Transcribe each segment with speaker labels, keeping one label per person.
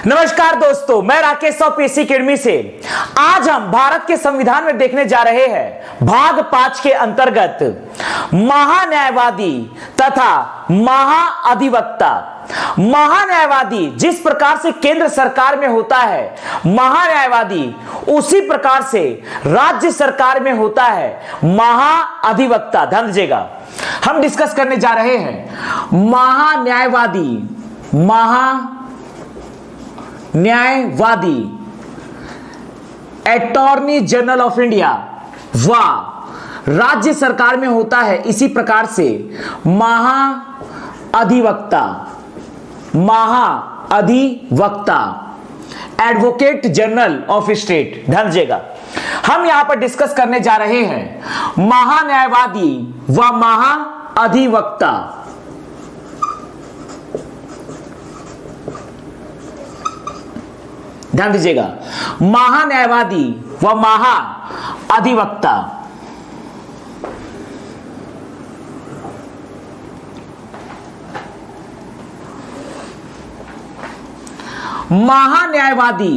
Speaker 1: नमस्कार दोस्तों, मैं राकेश पीसी अकेडमी से। आज हम भारत के संविधान में देखने जा रहे हैं भाग 5 के अंतर्गत महान्यायवादी तथा महाअधिवक्ता। महान्यायवादी जिस प्रकार से केंद्र सरकार में होता है, महान्यायवादी उसी प्रकार से राज्य सरकार में होता है महाअधिवक्ता। ध्यान दीजिएगा, हम डिस्कस करने जा रहे हैं महान्यायवादी। न्यायवादी अटॉर्नी जनरल ऑफ इंडिया वह राज्य सरकार में होता है, इसी प्रकार से महाअधिवक्ता एडवोकेट जनरल ऑफ स्टेट। ध्यान दीजिएगा, हम यहां पर डिस्कस करने जा रहे हैं महान्यायवादी व महाअधिवक्ता। ध्यान दीजिएगा, महान्यायवादी व महाअधिवक्ता। महान्यायवादी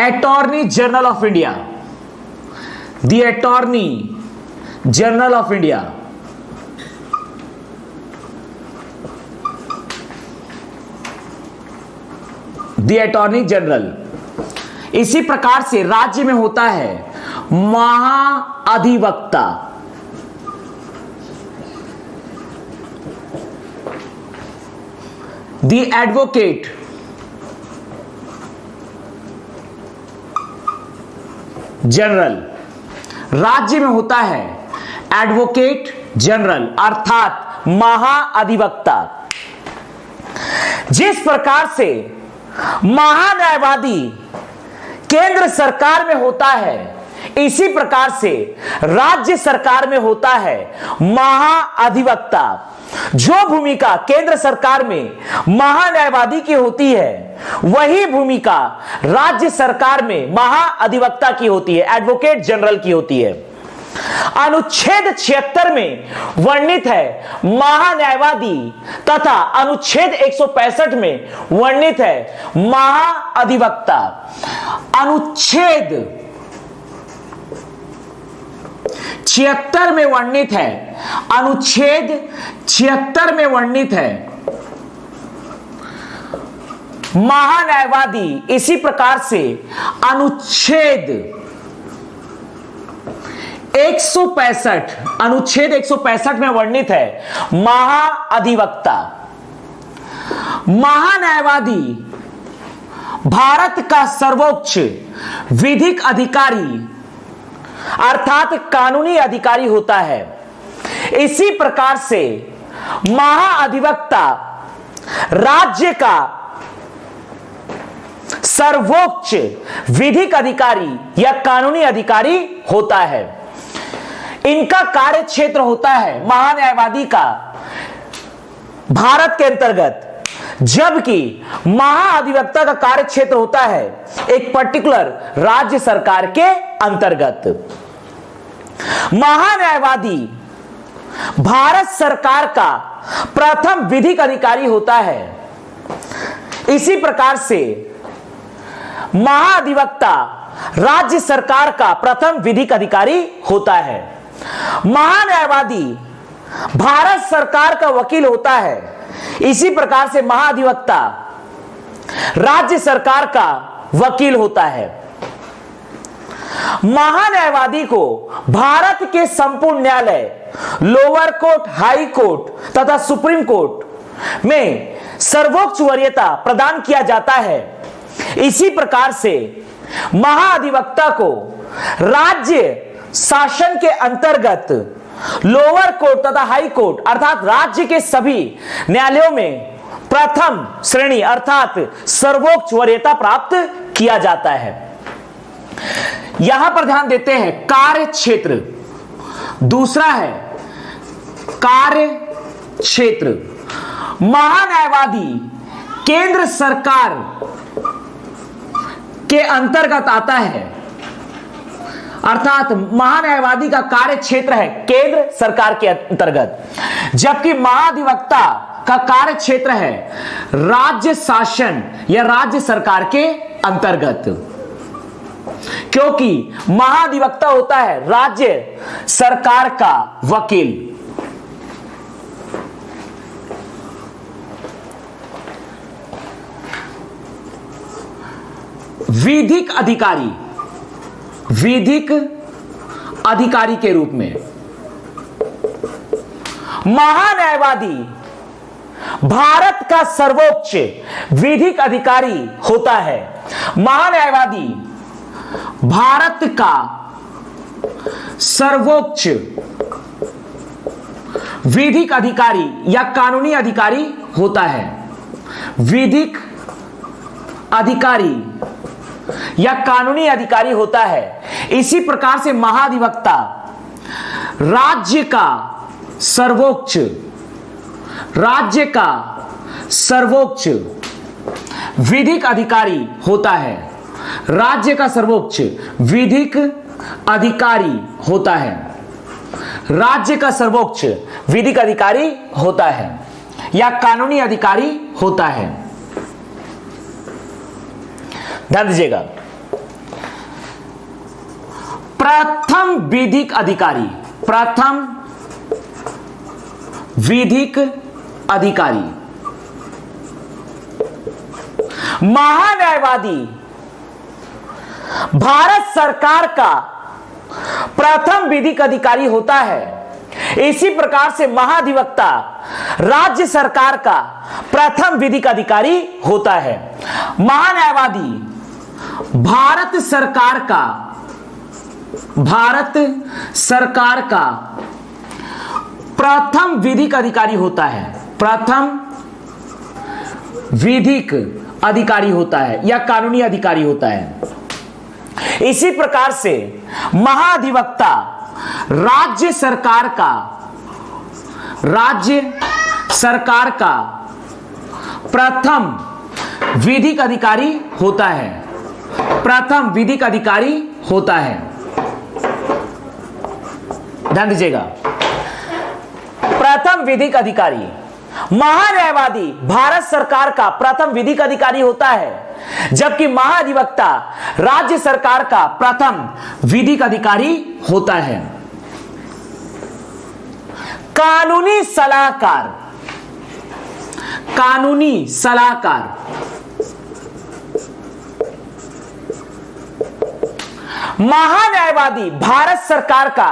Speaker 1: attorney general of India, the attorney general of India. The attorney general इसी प्रकार से राज्य में होता है महाअधिवक्ता। द एडवोकेट जनरल राज्य में होता है एडवोकेट जनरल अर्थात महाअधिवक्ता। जिस प्रकार से महान्यायवादी केंद्र सरकार में होता है, इसी प्रकार से राज्य सरकार में होता है महाअधिवक्ता। जो भूमिका केंद्र सरकार में महान्यायवादी की होती है, वही भूमिका राज्य सरकार में महाअधिवक्ता की होती है, एडवोकेट जनरल की होती है। अनुच्छेद 76 में वर्णित है महान्यायवादी तथा अनुच्छेद 165 में वर्णित है महाअधिवक्ता। अनुच्छेद 76 में वर्णित है, अनुच्छेद 76 में वर्णित है महान्यायवादी। इसी प्रकार से अनुच्छेद 165 में वर्णित है महाअधिवक्ता। महान्यायवादी भारत का सर्वोच्च विधिक अधिकारी अर्थात कानूनी अधिकारी होता है। इसी प्रकार से महाअधिवक्ता राज्य का सर्वोच्च विधिक अधिकारी या कानूनी अधिकारी होता है। इनका कार्य क्षेत्र होता है महान्यायवादी का भारत के अंतर्गत, जबकि महाअधिवक्ता का कार्य क्षेत्र होता है एक पर्टिकुलर राज्य सरकार के अंतर्गत। महान्यायवादी भारत सरकार का प्रथम विधिक अधिकारी होता है। इसी प्रकार से महाअधिवक्ता राज्य सरकार का प्रथम विधिक अधिकारी होता है। महान्यायवादी भारत सरकार का वकील होता है। इसी प्रकार से महाअधिवक्ता राज्य सरकार का वकील होता है। महान्यायवादी को भारत के संपूर्ण न्यायालय, लोअर कोर्ट, हाई कोर्ट तथा सुप्रीम कोर्ट में सर्वोच्च वरीयता प्रदान किया जाता है। इसी प्रकार से महाअधिवक्ता को राज्य शासन के अंतर्गत लोअर कोर्ट तथा हाई कोर्ट अर्थात राज्य के सभी न्यायालयों में प्रथम श्रेणी अर्थात सर्वोच्च वरीयता प्राप्त किया जाता है। यहां पर ध्यान देते हैं कार्य क्षेत्र। दूसरा है कार्य क्षेत्र। महान्यायवादी केंद्र सरकार के अंतर्गत आता है अर्थात महान्यायवादी का कार्य क्षेत्र है केंद्र सरकार के अंतर्गत, जबकि महाधिवक्ता का कार्य क्षेत्र है राज्य शासन या राज्य सरकार के अंतर्गत, क्योंकि महाधिवक्ता होता है राज्य सरकार का वकील। विधिक अधिकारी के रूप में महान्यायवादी भारत का सर्वोच्च विधिक अधिकारी होता है। महान्यायवादी भारत का सर्वोच्च विधिक अधिकारी या कानूनी अधिकारी होता है। विधिक अधिकारी या कानूनी अधिकारी होता है। इसी प्रकार से महाधिवक्ता राज्य का सर्वोच्च विधिक अधिकारी होता है। राज्य का सर्वोच्च विधिक अधिकारी होता है। राज्य का सर्वोच्च विधिक अधिकारी होता है या कानूनी अधिकारी होता है। ध्यान दीजिएगा, प्रथम विधिक अधिकारी, प्रथम विधिक अधिकारी महान्यायवादी भारत सरकार का प्रथम विधिक अधिकारी होता है। इसी प्रकार से महाधिवक्ता राज्य सरकार का प्रथम विधिक अधिकारी होता है। महान्यायवादी भारत सरकार का प्रथम विधिक अधिकारी होता है। प्रथम विधिक अधिकारी होता है या कानूनी अधिकारी होता है। इसी प्रकार से महाधिवक्ता राज्य सरकार का प्रथम विधिक अधिकारी होता है। प्रथम विधिक अधिकारी होता है। ध्यान दीजिएगा, प्रथम विधिक अधिकारी महान्यायवादी भारत सरकार का प्रथम विधिक अधिकारी होता है, जबकि महाधिवक्ता राज्य सरकार का प्रथम विधिक अधिकारी होता है। कानूनी सलाहकार महान्यायवादी भारत सरकार का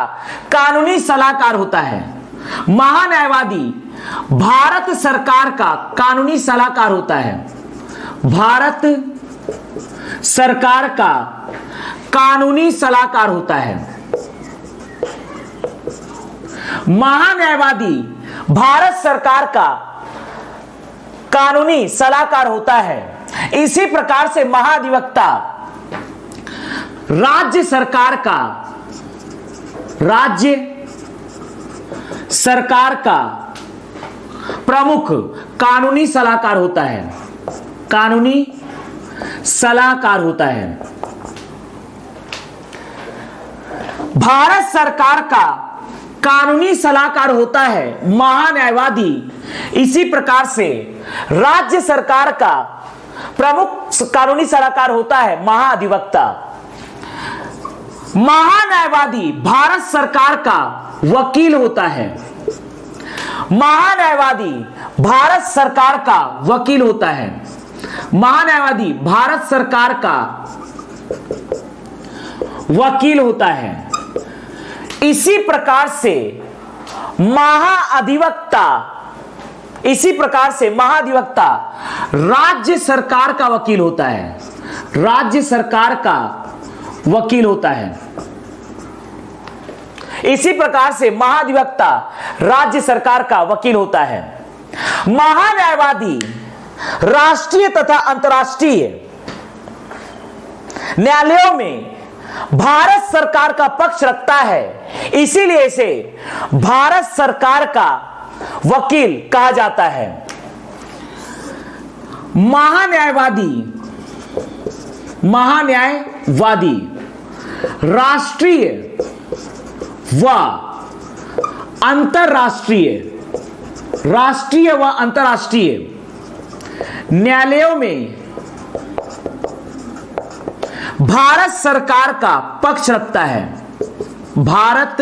Speaker 1: कानूनी सलाहकार होता है। महान्यायवादी भारत सरकार का कानूनी सलाहकार होता है। भारत सरकार का कानूनी सलाहकार होता है। महान्यायवादी भारत सरकार का कानूनी सलाहकार होता है। इसी प्रकार से महाधिवक्ता राज्य सरकार का प्रमुख कानूनी सलाहकार होता है। कानूनी सलाहकार होता है। भारत सरकार का कानूनी सलाहकार होता है महान्यायवादी। इसी प्रकार से राज्य सरकार का प्रमुख कानूनी सलाहकार होता है महाधिवक्ता। महान्यायवादी भारत सरकार का वकील होता है। महान्यायवादी भारत सरकार का वकील होता है। महान्यायवादी भारत सरकार का वकील होता है। इसी प्रकार से महाधिवक्ता राज्य सरकार का वकील होता है। राज्य सरकार का वकील होता है। इसी प्रकार से महाधिवक्ता राज्य सरकार का वकील होता है। महान्यायवादी राष्ट्रीय तथा अंतर्राष्ट्रीय न्यायालयों में भारत सरकार का पक्ष रखता है, इसीलिए इसे भारत सरकार का वकील कहा जाता है। महान्यायवादी राष्ट्रीय व अंतरराष्ट्रीय, राष्ट्रीय व अंतरराष्ट्रीय न्यायालयों में भारत सरकार का पक्ष रखता है। भारत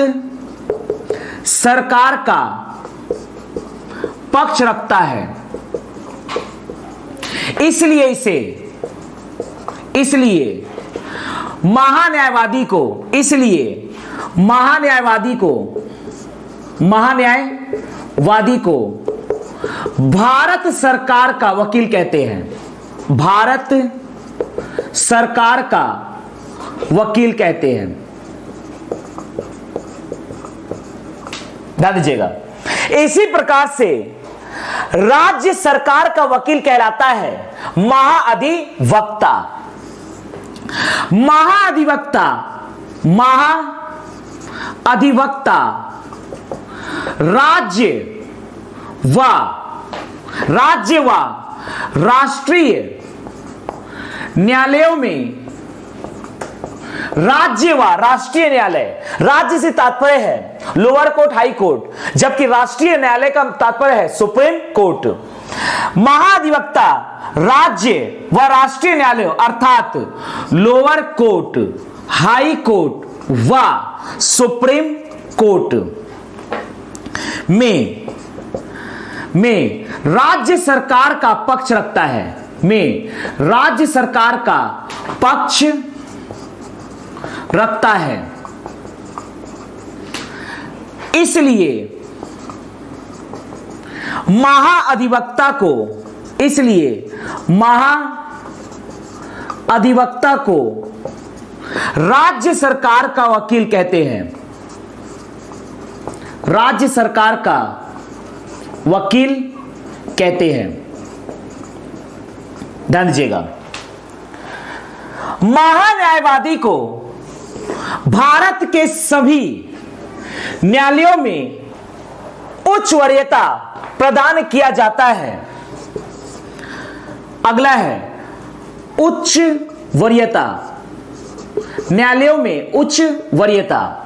Speaker 1: सरकार का पक्ष रखता है। इसलिए महान्यायवादी को भारत सरकार का वकील कहते हैं। भारत सरकार का वकील कहते हैं। ध्यान दीजिएगा। इसी प्रकार से राज्य सरकार का वकील कहलाता है महाअधिवक्ता। महाअधिवक्ता राज्य व राष्ट्रीय न्यायालयों में, राज्य व राष्ट्रीय न्यायालय, राज्य से तात्पर्य है लोअर कोर्ट, हाई कोर्ट, जबकि राष्ट्रीय न्यायालय का तात्पर्य है सुप्रीम कोर्ट। महाधिवक्ता राज्य व राष्ट्रीय न्यायालय अर्थात लोअर कोर्ट, हाई कोर्ट व सुप्रीम कोर्ट में राज्य सरकार का पक्ष रखता है। राज्य सरकार का पक्ष रखता है। इसलिए महाअधिवक्ता को राज्य सरकार का वकील कहते हैं। राज्य सरकार का वकील कहते हैं। ध्यान दीजिएगा। महान्यायवादी को भारत के सभी न्यायालयों में उच्च वरीयता प्रदान किया जाता है। अगला है उच्च वरीयता, न्यायालयों में उच्च वरीयता।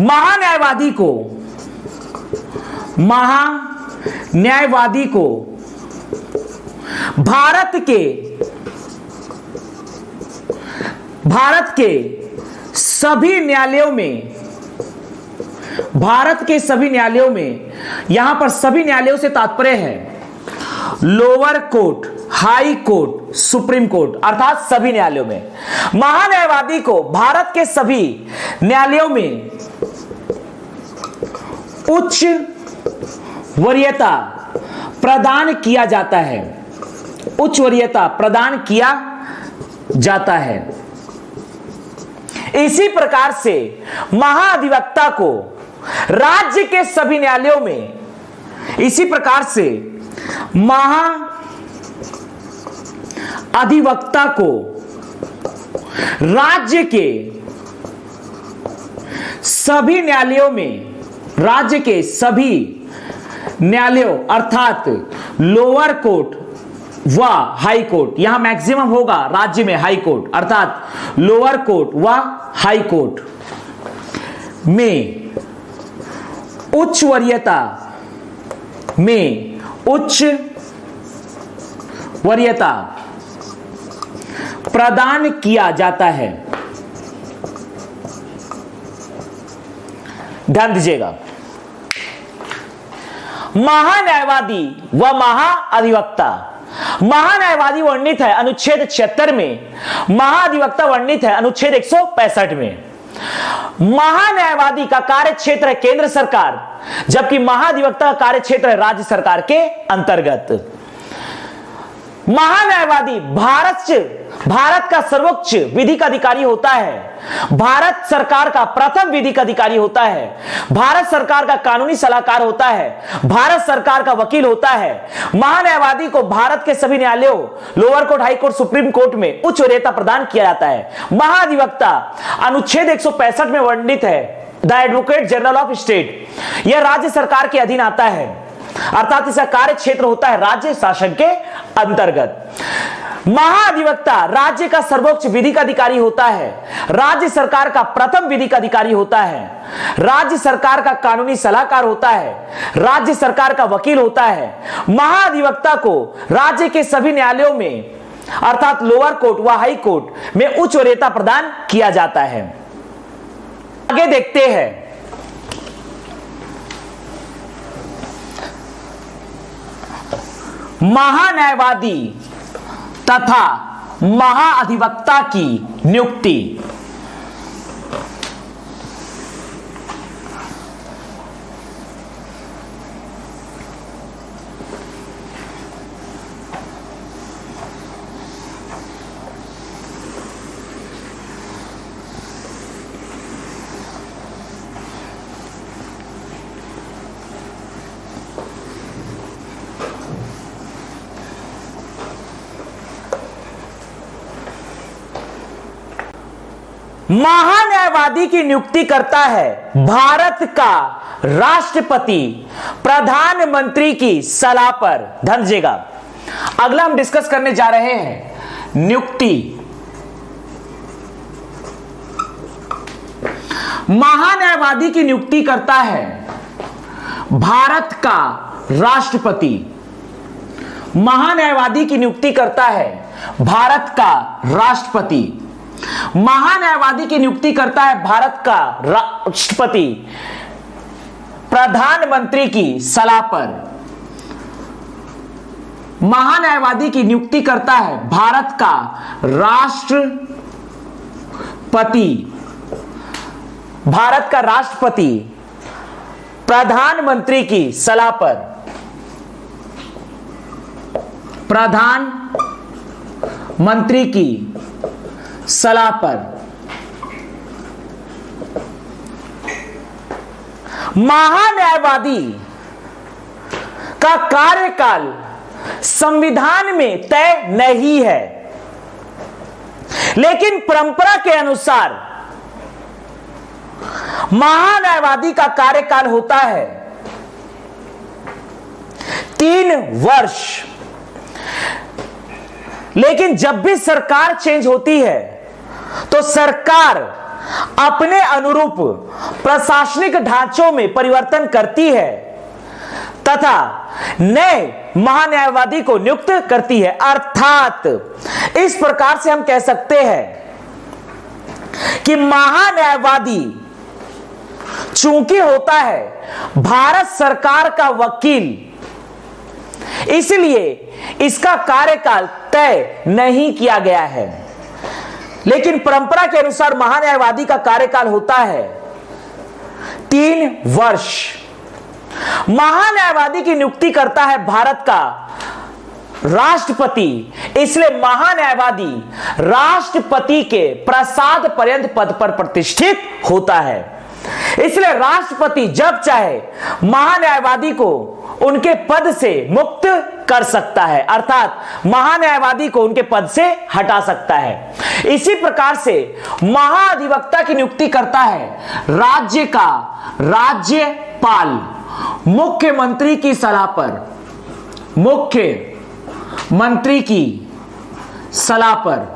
Speaker 1: महान्यायवादी को भारत के सभी न्यायालयों में, यहां पर सभी न्यायालयों से तात्पर्य है lower court, high court, supreme court, अर्थात सभी न्यायालयों में। महान्यायवादी को भारत के सभी न्यायालयों में उच्च वरीयता प्रदान किया जाता है। उच्च वरीयता प्रदान किया जाता है। इसी प्रकार से महाधिवक्ता को राज्य के सभी न्यायालयों में, इसी प्रकार से महाधिवक्ता को राज्य के सभी न्यायालयों में, राज्य के सभी न्यायालयों अर्थात लोअर कोर्ट व हाई कोर्ट, यहां मैक्सिमम होगा राज्य में हाई कोर्ट अर्थात लोअर कोर्ट व हाई कोर्ट में उच्च वरीयता प्रदान किया जाता है। ध्यान दीजिएगा। महान्यायवादी व महाअधिवक्ता, महान्यायवादी वर्णित है अनुच्छेद 76 में, महाधिवक्ता वर्णित है अनुच्छेद 165 में। महान्यायवादी का कार्य क्षेत्र है केंद्र सरकार, जबकि महाधिवक्ता का कार्य क्षेत्र है राज्य सरकार के अंतर्गत। महान्यायवादी भारत का सर्वोच्च विधिक अधिकारी होता है। भारत सरकार का प्रथम विधिक अधिकारी होता है। भारत सरकार का कानूनी सलाहकार होता है। भारत सरकार का वकील होता है। महान्यायवादी को भारत के सभी न्यायालयों, lower court, high court, supreme court में उच्च वरीयता प्रदान किया जाता है। महाधिवक्ता अनुच्छेद 165 में वर्णित है the advocate general of state, यह राज्य सरकार के अधीन आता है, अर्थात इसका कार्य क्षेत्र होता है राज्य शासन के अंतर्गत। महाधिवक्ता राज्य का सर्वोच्च विधिक अधिकारी होता है, राज्य सरकार का प्रथम विधिक अधिकारी होता है, राज्य सरकार का कानूनी सलाहकार होता है, राज्य सरकार का वकील होता है। महाधिवक्ता को राज्य के सभी न्यायालयों में अर्थात लोअर कोर्ट व हाई कोर्ट में उच्च वरीयता प्रदान किया जाता है। आगे देखते हैं महान्यायवादी तथा महाअधिवक्ता की नियुक्ति। महान्यायवादी की नियुक्ति करता है भारत का राष्ट्रपति प्रधानमंत्री की सलाह पर। ध्यान दीजिएगा, अगला हम डिस्कस करने जा रहे हैं नियुक्ति। महान्यायवादी की नियुक्ति करता है भारत का राष्ट्रपति। महान्यायवादी की नियुक्ति करता है भारत का राष्ट्रपति। महान्यायवादी की नियुक्ति करता है भारत का राष्ट्रपति प्रधानमंत्री की सलाह पर। महान्यायवादी की नियुक्ति करता है भारत का राष्ट्रपति प्रधानमंत्री की सलाह पर। प्रधानमंत्री की सलाह पर। महान्यायवादी का कार्यकाल संविधान में तय नहीं है, लेकिन परंपरा के अनुसार महान्यायवादी का कार्यकाल होता है 3 वर्ष। लेकिन जब भी सरकार चेंज होती है तो सरकार अपने अनुरूप प्रशासनिक ढांचों में परिवर्तन करती है तथा नए महान्यायवादी को नियुक्त करती है। अर्थात इस प्रकार से हम कह सकते हैं कि महान्यायवादी चूंकि होता है भारत सरकार का वकील, इसलिए इसका कार्यकाल तय नहीं किया गया है, लेकिन परंपरा के अनुसार महान्यायवादी का कार्यकाल होता है 3 वर्ष। महान्यायवादी की नियुक्ति करता है भारत का राष्ट्रपति, इसलिए महान्यायवादी राष्ट्रपति के प्रसाद पर्यंत पद पर प्रतिष्ठित होता है। इसलिए राष्ट्रपति जब चाहे महान्यायवादी को उनके पद से मुक्त कर सकता है, अर्थात महान्यायवादी को उनके पद से हटा सकता है। इसी प्रकार से महाधिवक्ता की नियुक्ति करता है राज्य का राज्यपाल मुख्यमंत्री की सलाह पर। मुख्यमंत्री की सलाह पर।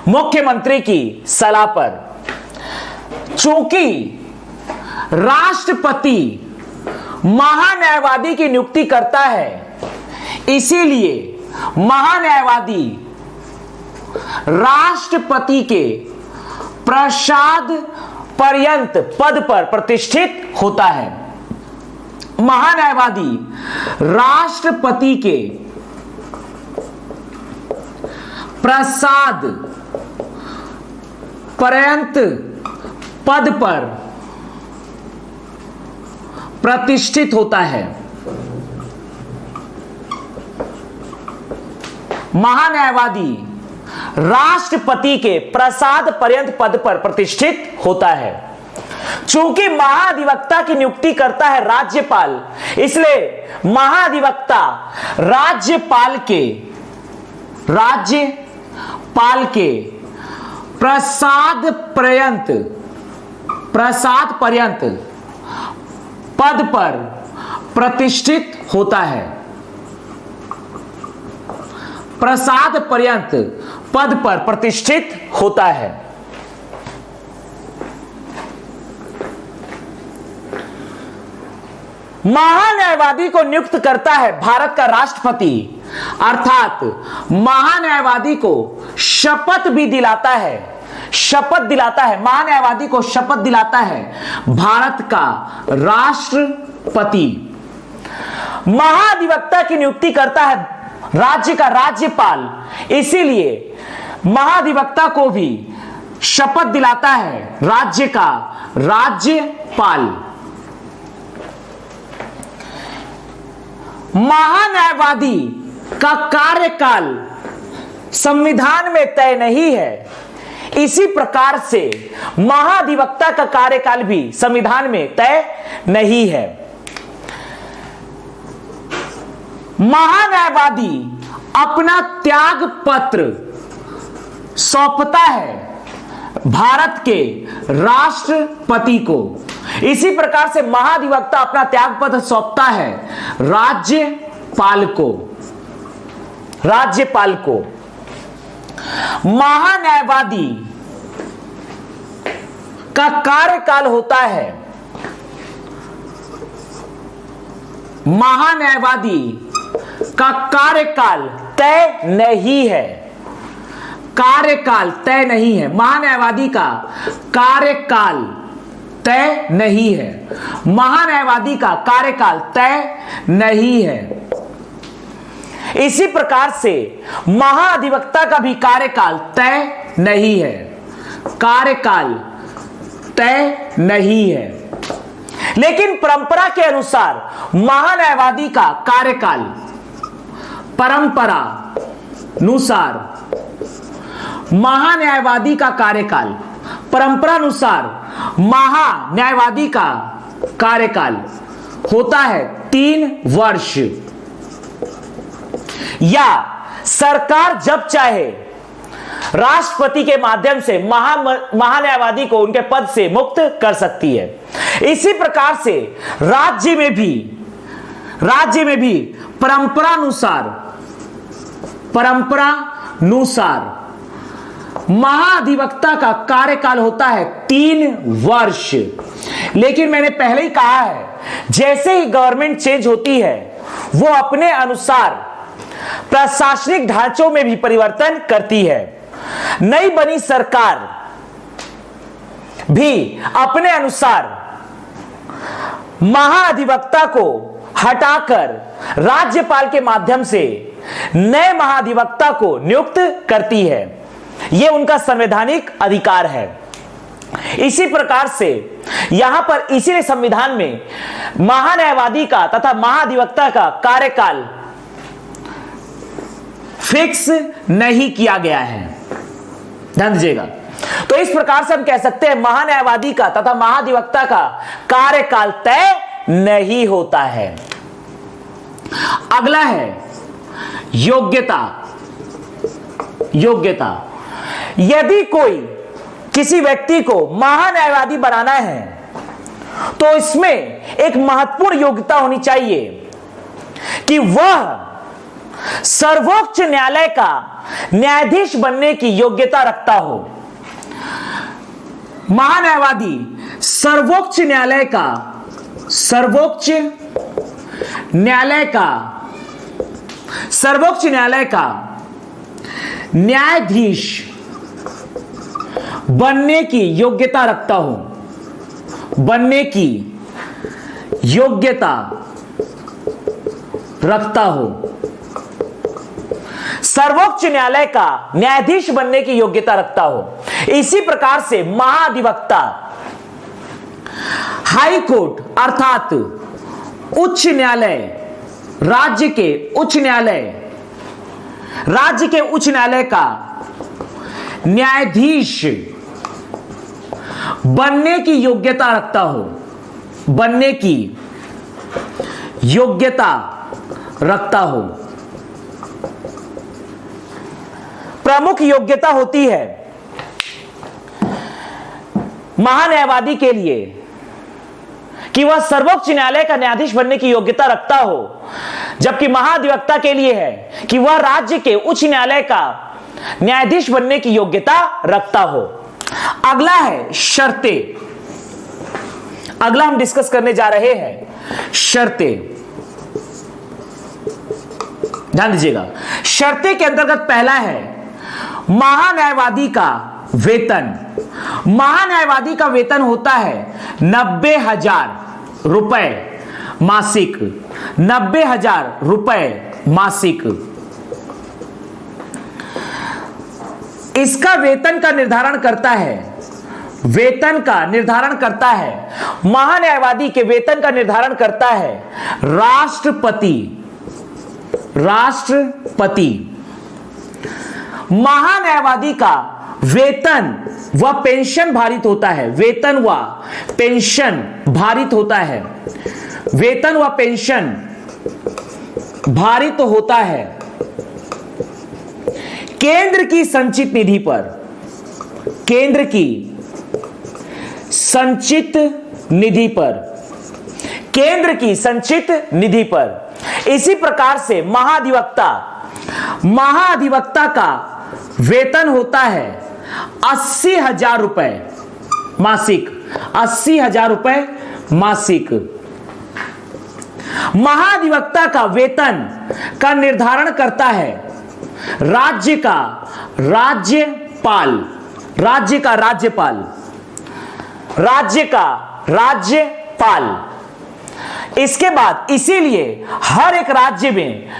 Speaker 1: मुख्यमंत्री की सलाह पर। चूंकि राष्ट्रपति महान्यायवादी की नियुक्ति करता है, इसीलिए महान्यायवादी राष्ट्रपति के प्रसाद पर्यंत पद पर प्रतिष्ठित होता है। महान्यायवादी राष्ट्रपति के प्रसाद पर्यंत पद पर प्रतिष्ठित होता है। महान्यायवादी राष्ट्रपति के प्रसाद पर्यंत पद पर प्रतिष्ठित होता है। चूंकि महाधिवक्ता की नियुक्ति करता है राज्यपाल, इसलिए महाधिवक्ता राज्यपाल के प्रसाद पर्यंत पद पर प्रतिष्ठित होता है। प्रसाद पर्यंत पद पर प्रतिष्ठित होता है। महान्यायवादी को नियुक्त करता है भारत का राष्ट्रपति, अर्थात महान्यायवादी को शपथ भी दिलाता है, शपथ दिलाता है, महान्यायवादी को शपथ दिलाता है भारत का राष्ट्रपति। महाधिवक्ता की नियुक्ति करता है राज्य का राज्यपाल, इसीलिए महाधिवक्ता को भी शपथ दिलाता है राज्य का राज्यपाल। महान्यायवादी का कार्यकाल संविधान में तय नहीं है, इसी प्रकार से महाधिवक्ता का कार्यकाल भी संविधान में तय नहीं है। महान्यायवादी अपना त्याग पत्र सौंपता है भारत के राष्ट्रपति को, इसी प्रकार से महाधिवक्ता अपना त्याग पत्र सौंपता है राज्यपाल को, राज्यपाल को। महान्यायवादी का कार्यकाल होता है, महान्यायवादी का कार्यकाल तय नहीं है, कार्यकाल तय नहीं है, महान्यायवादी का कार्यकाल तय नहीं है, महान्यायवादी का कार्यकाल तय नहीं है। इसी प्रकार से महाधिवक्ता का भी कार्यकाल तय नहीं है, कार्यकाल तय नहीं है। लेकिन परंपरा के अनुसार महान्यायवादी का कार्यकाल, परंपरा अनुसार महान्यायवादी का कार्यकाल, परंपरा अनुसार महान्यायवादी का कार्यकाल होता है 3 वर्ष, या सरकार जब चाहे राष्ट्रपति के माध्यम से महान्यायवादी को उनके पद से मुक्त कर सकती है। इसी प्रकार से राज्य में भी परंपरानुसार महाधिवक्ता का कार्यकाल होता है 3 वर्ष। लेकिन मैंने पहले ही कहा है, जैसे ही गवर्नमेंट चेंज होती है वो अपने अनुसार प्रशासनिक ढांचों में भी परिवर्तन करती है। नई बनी सरकार भी अपने अनुसार महाधिवक्ता को हटाकर राज्यपाल के माध्यम से नए महाधिवक्ता को नियुक्त करती है, यह उनका संवैधानिक अधिकार है। इसी प्रकार से यहां पर इसीलिए संविधान में महान्यायवादी का तथा महाधिवक्ता का कार्यकाल फिक्स नहीं किया गया है, ध्यान दीजिएगा। तो इस प्रकार से हम कह सकते हैं महान्यायवादी का तथा महाधिवक्ता का कार्यकाल तय नहीं होता है। अगला है योग्यता। योग्यता, यदि कोई किसी व्यक्ति को महान्यायवादी बनाना है तो इसमें एक महत्वपूर्ण योग्यता होनी चाहिए कि वह सर्वोच्च न्यायालय का न्यायाधीश बनने की योग्यता रखता हो। महान्यायवादी सर्वोच्च न्यायालय का न्यायाधीश बनने की योग्यता रखता हो, बनने की योग्यता रखता हो। सर्वोच्च न्यायालय का न्यायाधीश बनने की योग्यता रखता हो। इसी प्रकार से महाधिवक्ता हाई कोर्ट अर्थात उच्च न्यायालय, राज्य के उच्च न्यायालय का न्यायाधीश बनने की योग्यता रखता हो, बनने की योग्यता रखता हो। प्रमुख योग्यता होती है महान्यायवादी के लिए कि वह सर्वोच्च न्यायालय का न्यायाधीश बनने की योग्यता रखता हो। जबकि महाधिवक्ता के लिए है कि वह राज्य के उच्च न्यायालय का न्यायाधीश बनने की योग्यता रखता हो। अगला है शर्तें। अगला हम डिस्कस करने जा रहे हैं शर्तें। ध्यान दीजिएगा, शर्तें के अंतर्गत पहला है महान्यायवादी का वेतन। महान्यायवादी का वेतन होता है 90,000 रुपए मासिक। 90,000 रुपए मासिक। इसका वेतन का निर्धारण करता है, वेतन का निर्धारण करता है, महान्यायवादी के वेतन का निर्धारण करता है राष्ट्रपति। राष्ट्रपति। महान्यायवादी का वेतन व पेंशन भारित होता है। वेतन व पेंशन भारित होता है। वेतन व पेंशन भारित होता है केंद्र की संचित निधि पर। केंद्र की संचित निधि पर। केंद्र की संचित निधि पर। इसी प्रकार से महाधिवक्ता का वेतन होता है 80,000 रुपए मासिक। 80,000 रुपए मासिक। महाधिवक्ता का वेतन का निर्धारण करता है राज्य का राज्यपाल। राज्य का राज्यपाल। राज्य का राज्यपाल। इसके बाद इसीलिए हर एक राज्य में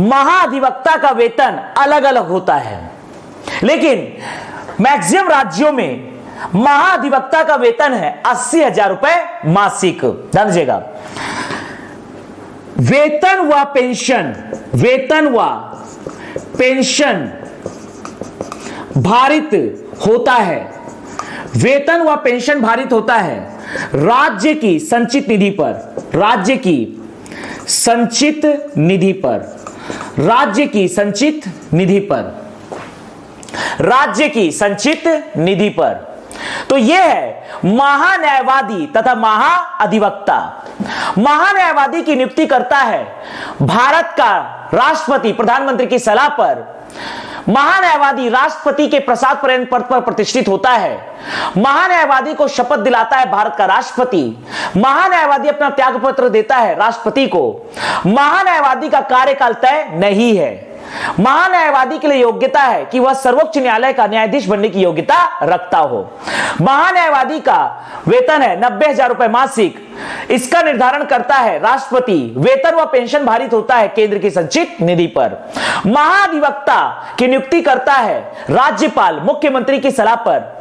Speaker 1: महाधिवक्ता का वेतन अलग अलग होता है, लेकिन मैक्सिमम राज्यों में महाधिवक्ता का वेतन है 80,000 रुपए मासिक। ध्यान दीजिएगा, वेतन व पेंशन। वेतन व पेंशन भारित होता है। वेतन व पेंशन भारित होता है राज्य की संचित निधि पर। राज्य की संचित निधि पर। राज्य की संचित निधि पर। राज्य की संचित निधि पर। तो यह है महान्यायवादी तथा महाअधिवक्ता। महान्यायवादी की नियुक्ति करता है भारत का राष्ट्रपति प्रधानमंत्री की सलाह पर। महान्यायवादी राष्ट्रपति के प्रसाद पर्यंत पद पर प्रतिष्ठित होता है। महान्यायवादी को शपथ दिलाता है भारत का राष्ट्रपति। महान्यायवादी अपना त्यागपत्र देता है राष्ट्रपति को। महान्यायवादी का कार्यकाल तय नहीं है। महान्यायवादी के लिए योग्यता है कि वह सर्वोच्च न्यायालय का न्यायाधीश बनने की योग्यता रखता हो। महान्यायवादी का वेतन है 90,000 रुपए मासिक। इसका निर्धारण करता है राष्ट्रपति। वेतन व पेंशन भारित होता है केंद्र की संचित निधि पर। महाधिवक्ता की नियुक्ति करता है राज्यपाल मुख्यमंत्री की सलाह पर।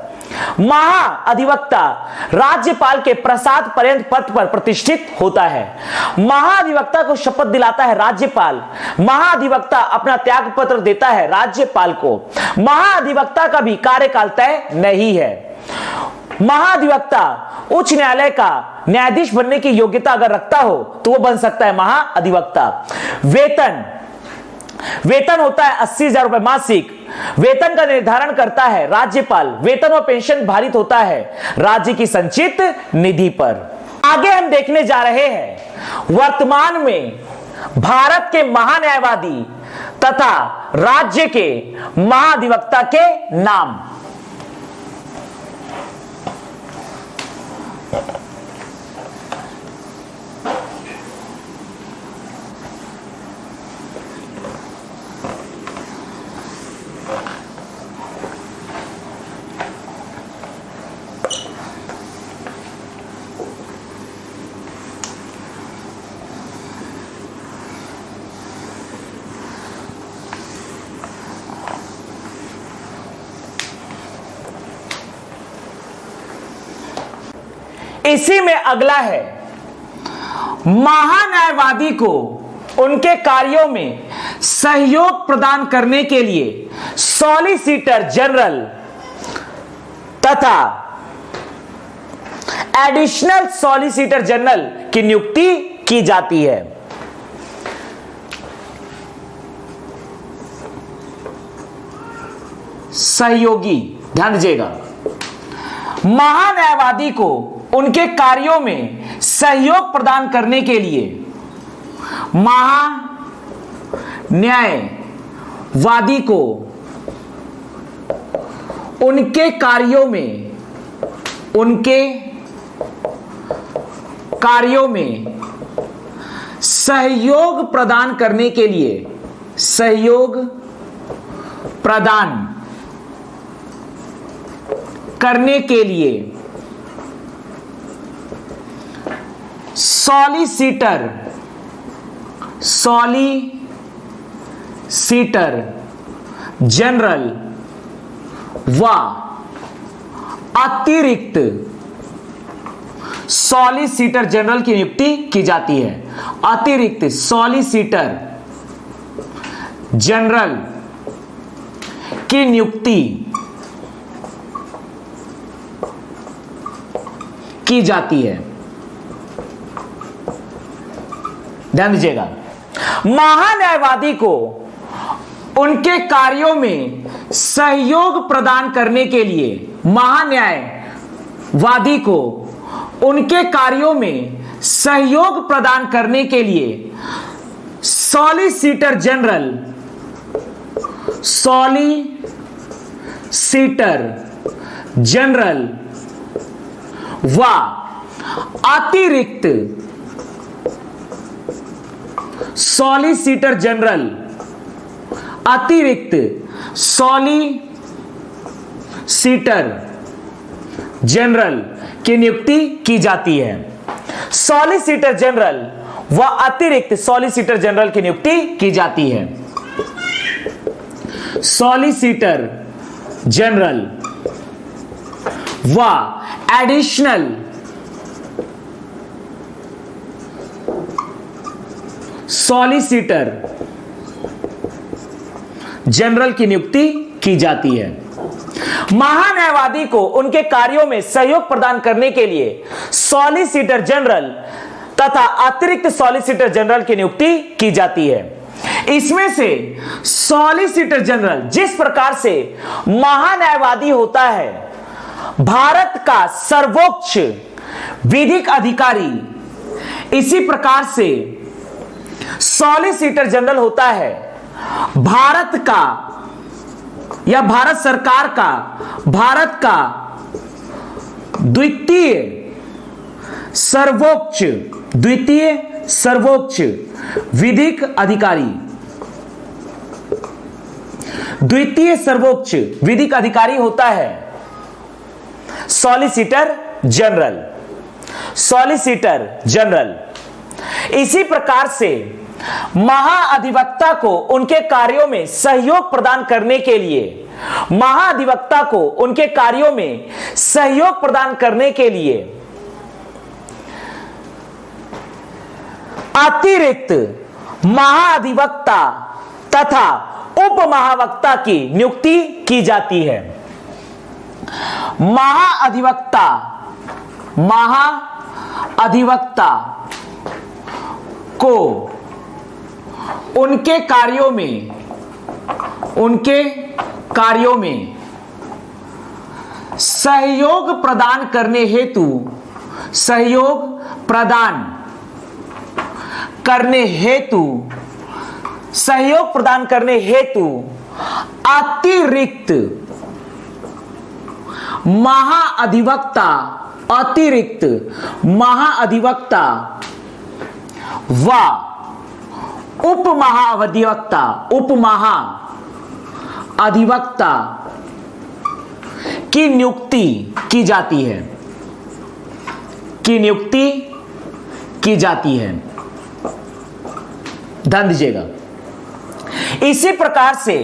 Speaker 1: महाअधिवक्ता राज्यपाल के प्रसाद पर्यंत पद पर प्रतिष्ठित होता है। महाधिवक्ता को शपथ दिलाता है राज्यपाल। महाधिवक्ता अपना त्यागपत्र देता है राज्यपाल को। महाधिवक्ता का भी कार्यकाल तय नहीं है। महाधिवक्ता उच्च न्यायालय का न्यायाधीश बनने की योग्यता अगर रखता हो तो वो बन सकता है महाअधिवक्ता। वेतन होता है 80,000 रुपए मासिक। वेतन का निर्धारण करता है राज्यपाल। वेतन व पेंशन भारित होता है राज्य की संचित निधि पर। आगे हम देखने जा रहे हैं वर्तमान में भारत के महान्यायवादी तथा राज्य के महाधिवक्ता के नाम। इसी में अगला है महान्यायवादी को उनके कार्यों में सहयोग प्रदान करने के लिए सॉलिसिटर जनरल तथा एडिशनल सॉलिसिटर जनरल की नियुक्ति की जाती है। सहयोगी, ध्यान दीजिएगा, महान्यायवादी को उनके कार्यों में सहयोग प्रदान करने के लिए महान्यायवादी को उनके कार्यों में सहयोग प्रदान करने के लिए सॉलिसिटर जनरल व अतिरिक्त सॉलिसिटर जनरल की नियुक्ति की जाती है। अतिरिक्त सॉलिसिटर जनरल की नियुक्ति की जाती है। ध्यान दीजिएगा, महान्यायवादी को उनके कार्यों में सहयोग प्रदान करने के लिए, महान्यायवादी को उनके कार्यों में सहयोग प्रदान करने के लिए सॉलिसिटर जनरल व अतिरिक्त सॉलिसिटर जनरल की नियुक्ति की जाती है। सॉलिसिटर जनरल व अतिरिक्त सॉलिसिटर जनरल की नियुक्ति की जाती है। सॉलिसिटर जनरल व एडिशनल सॉलिसिटर जनरल की नियुक्ति की जाती है। महान्यायवादी को उनके कार्यों में सहयोग प्रदान करने के लिए सॉलिसिटर जनरल तथा अतिरिक्त सॉलिसिटर जनरल की नियुक्ति की जाती है। इसमें से सॉलिसिटर जनरल जिस प्रकार से महान्यायवादी होता है, भारत का सर्वोच्च विधिक अधिकारी, इसी प्रकार से सॉलिसिटर जनरल होता है भारत का या भारत सरकार का, भारत का द्वितीय सर्वोच्च विधिक अधिकारी, द्वितीय सर्वोच्च विधिक अधिकारी होता है सॉलिसिटर जनरल। इसी प्रकार से महाअधिवक्ता को उनके कार्यों में सहयोग प्रदान करने के लिए, महाअधिवक्ता को उनके कार्यों में सहयोग प्रदान करने के लिए अतिरिक्त महाअधिवक्ता तथा उप महावक्ता की नियुक्ति की जाती है। महाअधिवक्ता को उनके कार्यों में सहयोग प्रदान करने हेतु अतिरिक्त महाअधिवक्ता व उप महाअधिवक्ता की नियुक्ति की जाती है। ध्यान दीजिएगा, इसी प्रकार से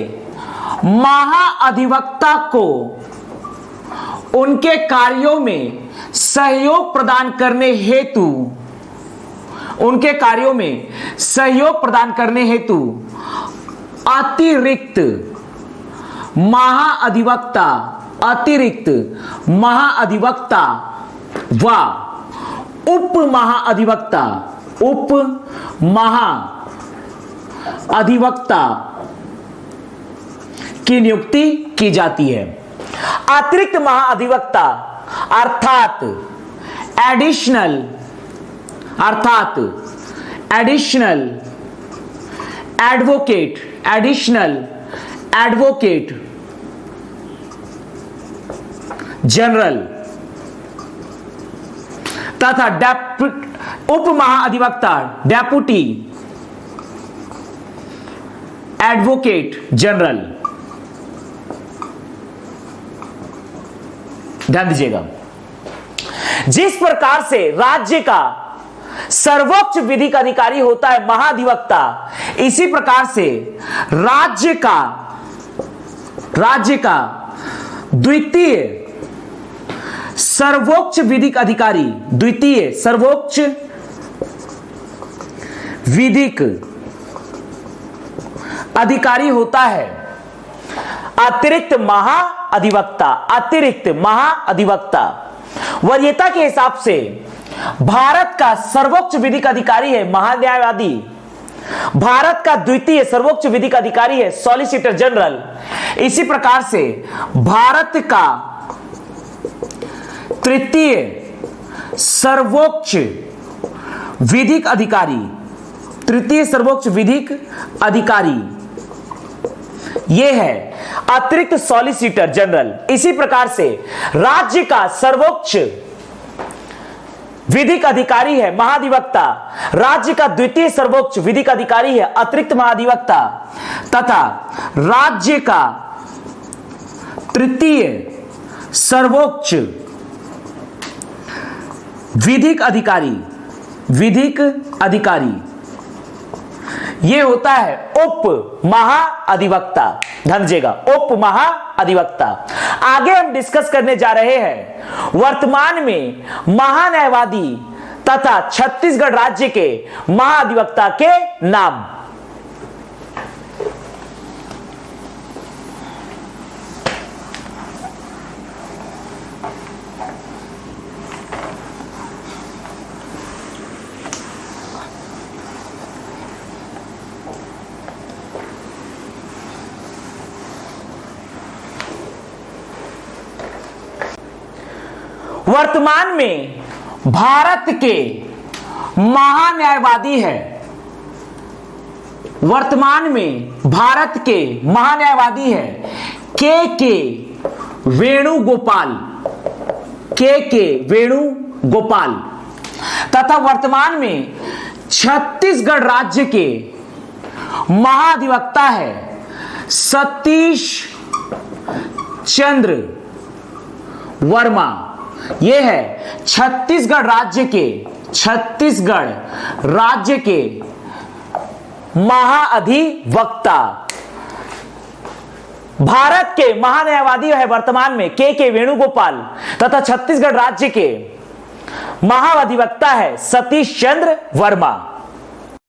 Speaker 1: महाअधिवक्ता को उनके कार्यों में सहयोग प्रदान करने हेतु अतिरिक्त महाअधिवक्ता व उप महाअधिवक्ता की नियुक्ति की जाती है। अतिरिक्त महाअधिवक्ता additional advocate, additional advocate general तथा उप महाअधिवक्ता डेप्यूटी एडवोकेट जनरल। ध्यान दीजिएगा, जिस प्रकार से राज्य का सर्वोच्च विधिक अधिकारी होता है महाधिवक्ता, इसी प्रकार से राज्य का द्वितीय सर्वोच्च विधिक अधिकारी, द्वितीय सर्वोच्च विधिक अधिकारी होता है अतिरिक्त महाअधिवक्ता। अतिरिक्त महाअधिवक्ता वरीयता के हिसाब से भारत का सर्वोच्च विधिक अधिकारी है महान्यायवादी, भारत का द्वितीय सर्वोच्च विधिक अधिकारी है सॉलिसिटर जनरल। इसी प्रकार से भारत का तृतीय सर्वोच्च विधिक अधिकारी, तृतीय सर्वोच्च विधिक अधिकारी यह है अतिरिक्त सॉलिसिटर जनरल। इसी प्रकार से राज्य का सर्वोच्च विधिक अधिकारी है महाधिवक्ता, राज्य का द्वितीय सर्वोच्च विधिक अधिकारी है अतिरिक्त महाधिवक्ता तथा राज्य का तृतीय सर्वोच्च विधिक अधिकारी, विधिक अधिकारी यह होता है उप महाअधिवक्ता। ध्यान दीजिएगा, उप महाअधिवक्ता। आगे हम डिस्कस करने जा रहे हैं वर्तमान में महान्यायवादी तथा छत्तीसगढ़ राज्य के महाअधिवक्ता के नाम। वर्तमान में भारत के महान्यायवादी है, वर्तमान में भारत के महान्यायवादी है के वेणुगोपाल, के वेणुगोपाल तथा वर्तमान में छत्तीसगढ़ राज्य के महाधिवक्ता है सतीश चंद्र वर्मा। यह है छत्तीसगढ़ राज्य के महाअधिवक्ता। भारत के महान्यायवादी है वर्तमान में के वेणुगोपाल तथा छत्तीसगढ़ राज्य के महाअधिवक्ता है सतीश चंद्र वर्मा।